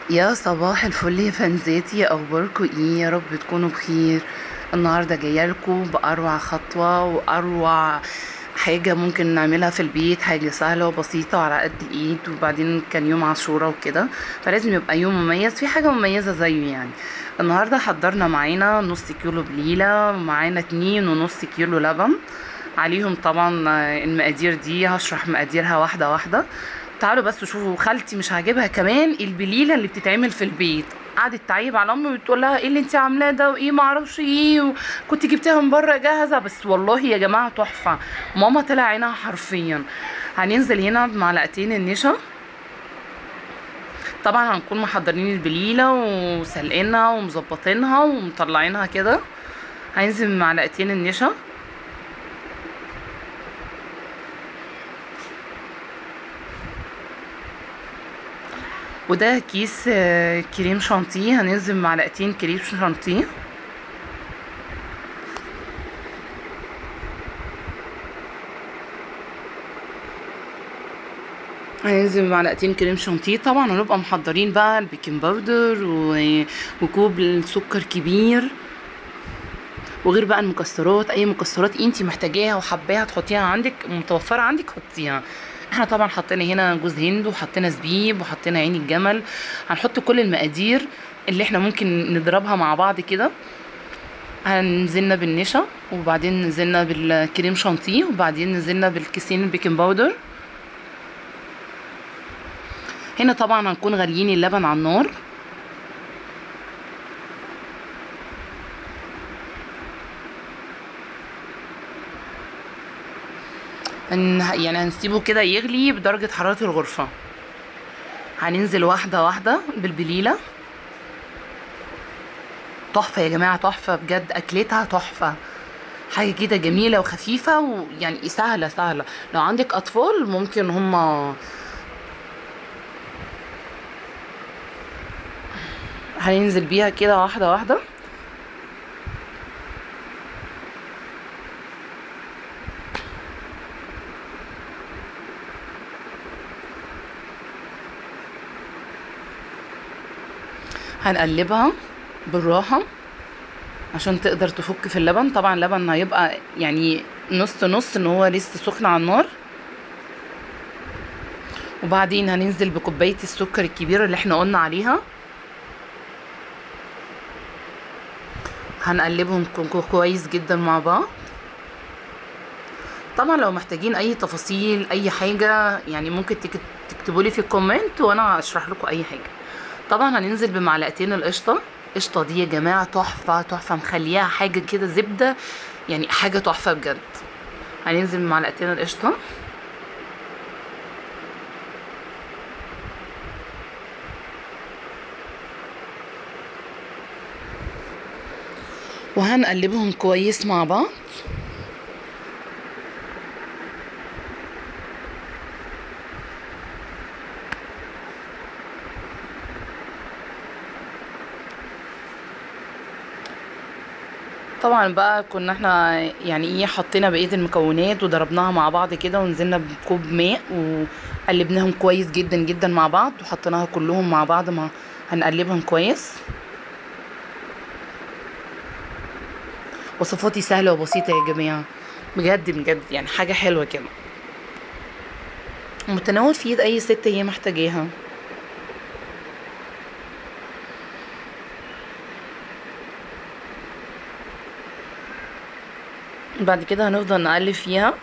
يا صباح الفل يا فانزاتي، اخباركم ايه؟ يا رب تكونوا بخير. النهارده جايه لكم باروع خطوه واروع حاجه ممكن نعملها في البيت، حاجه سهله وبسيطه وعلى قد الايد. وبعدين كان يوم عاشوراء وكده، فلازم يبقى يوم مميز في حاجه مميزه زيه يعني. النهارده حضرنا معانا نص كيلو بليله، معانا 2.5 كيلو لبن. عليهم طبعا المقادير دي هشرح مقاديرها واحده واحده. تعالوا بس شوفوا، خالتي مش عاجبها كمان البليله اللي بتتعمل في البيت. قعدت تعيب على امي وتقول لها ايه اللي انت عاملاه ده وايه ما اعرفش ايه كنت جبتها من بره جاهزه. بس والله يا جماعه تحفه، ماما طلع عينها حرفيا. هننزل هنا بمعلقتين النشا. طبعا هنكون محضرين البليله وسلقينها ومظبطينها ومطلعينها كده. هننزل بمعلقتين النشا. وده كيس كريم شانتيه، هننزل معلقتين كريم شانتيه. هننزل معلقتين كريم شانتيه. طبعا هنبقى محضرين بقى البيكنج باودر وكوب السكر كبير، وغير بقى المكسرات، اي مكسرات انتي محتاجاها وحباها تحطيها عندك متوفره عندك حطيها. احنا طبعا حطينا هنا جوز هند وحطينا زبيب وحطينا عين الجمل. هنحط كل المقادير اللي احنا ممكن نضربها مع بعض كده. هنزلنا بالنشا، وبعدين نزلنا بالكريم شانتيه، وبعدين نزلنا بالكيسين البيكنج باودر. هنا طبعا هنكون غاليين اللبن على النار. يعني هنسيبه كده يغلي بدرجة حرارة الغرفة. هننزل واحدة واحدة بالبليلة. تحفة يا جماعة، تحفة بجد، أكلتها تحفة. حاجة كده جميلة وخفيفة ويعني سهلة سهلة. لو عندك أطفال ممكن هما. هننزل بيها كده واحدة واحدة. هنقلبها بالراحة عشان تقدر تفك في اللبن. طبعا اللبن هيبقى يعني نص نص، ان هو لسه سخن على النار. وبعدين هننزل بكوباية السكر الكبيرة اللي احنا قلنا عليها. هنقلبهم كويس جدا مع بعض. طبعا لو محتاجين اي تفاصيل اي حاجة يعني ممكن تكتبوا لي في الكومنت وانا اشرح لكم اي حاجة. طبعا هننزل بمعلقتين القشطة. القشطة دي يا جماعة تحفة تحفة، مخليها حاجة كده زبدة، يعني حاجة تحفة بجد. هننزل بمعلقتين القشطة. وهنقلبهم كويس مع بعض. طبعا بقى كنا احنا يعني ايه حطينا بقية المكونات وضربناها مع بعض كده، ونزلنا بكوب ماء وقلبناهم كويس جدا جدا مع بعض، وحطيناها كلهم مع بعض. ما هنقلبهم كويس. وصفاتي سهلة وبسيطة يا جماعة، بجد بجد يعني حاجة حلوة كده، متناول في ايد اي ست هي محتاجاها. بعد كده هنفضل نقلب فيها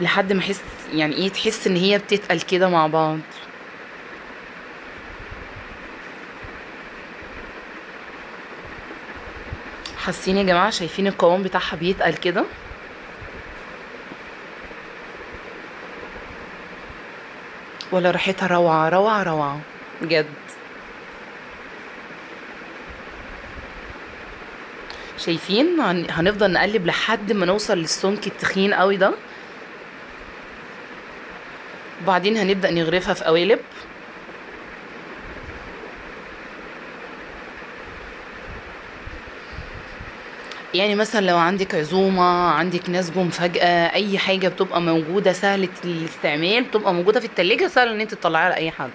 لحد ما احس يعني ايه، تحس ان هي بتتقل كده مع بعض. حاسين يا جماعة؟ شايفين القوام بتاعها بيتقل كده؟ ولا ريحتها روعة روعة روعة بجد. شايفين؟ هنفضل نقلب لحد ما نوصل للسمك التخين قوي ده. وبعدين هنبدأ نغرفها في قوالب. يعني مثلا لو عندك عزومة، عندك ناس جم فجأة، اي حاجة بتبقى موجودة سهلة الاستعمال، بتبقى موجودة في التلاجة، سهل ان انت تطلعيها لأي حد.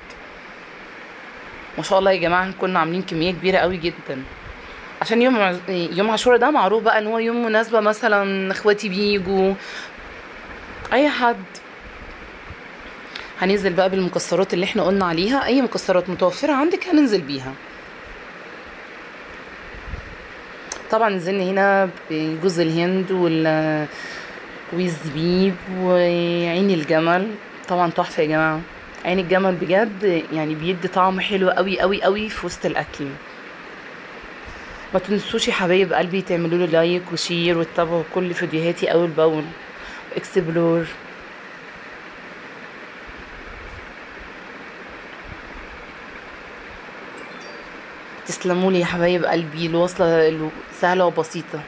ما شاء الله يا جماعه كنا عاملين كميه كبيره قوي جدا، عشان يوم عاشوراء ده معروف بقى ان هو يوم مناسبه، مثلا اخواتي بيجوا، اي حد. هننزل بقى بالمكسرات اللي احنا قلنا عليها، اي مكسرات متوفره عندك هننزل بيها. طبعا نزلنا هنا بجوز الهند والزبيب وعين الجمل. طبعا تحفه يا جماعه، عين الجمل بجد يعني بيدي طعم حلو قوي قوي قوي في وسط الاكل. ما تنسوش يا حبايب قلبي تعملوا لي لايك وشير وتتابعوا كل فيديوهاتي اول باول. اكسبلور. تسلموا لي يا حبايب قلبي، الوصلة سهلة وبسيطة.